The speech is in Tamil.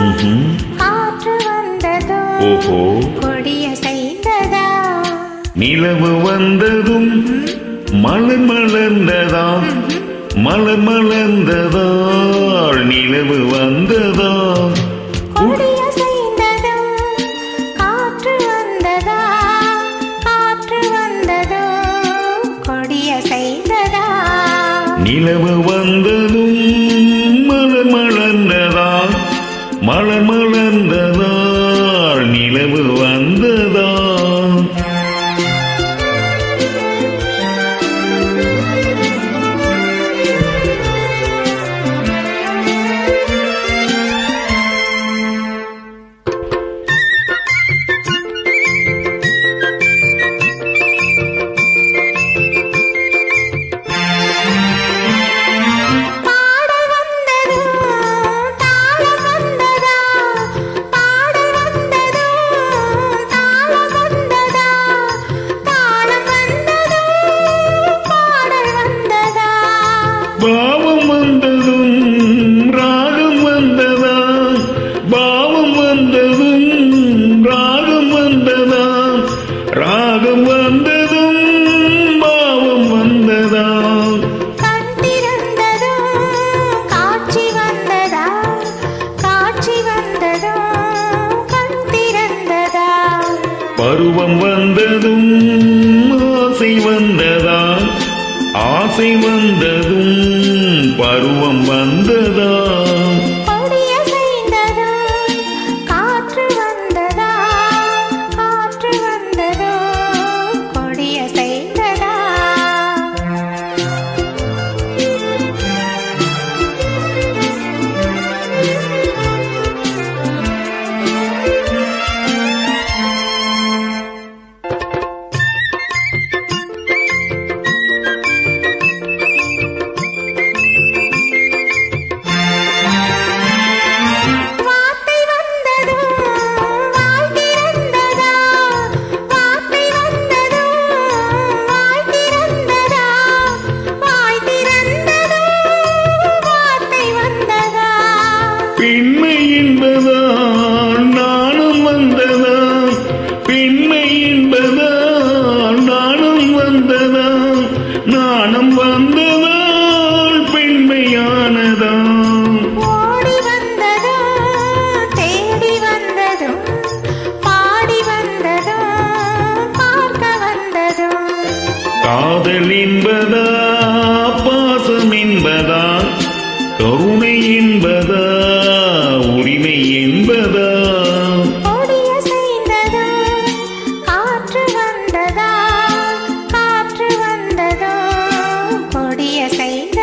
காற்று வந்ததோ கொடிய செய்ததா நிலவு வந்ததும் மலர் மலர்ந்ததா மலர் மலர்ந்ததா நிலவு வந்ததா கொடிய செய்ததோ காற்று வந்ததா காற்று வந்ததோ கொடிய செய்ததா நிலவு வந்ததும் மலர் மலர்ந்ததா மலர் மலர்ந்ததா நிலவு வந்ததா பாவம் வந்ததும் ராகம் வந்ததா பாவம் வந்ததும் ராகம் வந்ததா ராகம் வந்ததும் பாவம் வந்ததா கண் திறந்ததோ காட்சி வந்ததா காட்சி வந்ததோ கண் திறந்ததா பருவம் வந்ததும் ஆசை வந்ததா ஆசை வந்ததும் பருவம் வந்ததா கொடிய செய்ததோ காற்று வந்ததா காற்று வந்ததோ கொடிய செய்ததா பெண்மை என்பதா நானும் வந்ததா பெண்மை என்பதா நானும் வந்ததா நானும் வந்ததால் பெண்மையானதா ஓடி வந்ததோ தேடி வந்ததோ பாடி வந்ததோ பார்க்க வந்ததோ காதல் என்பதா பாசம் என்பதா கருணை என்பதா உரிமை என்பதா கொடிய செய்ததோ காற்று வந்ததா காற்று வந்ததோ கொடிய செய்ததா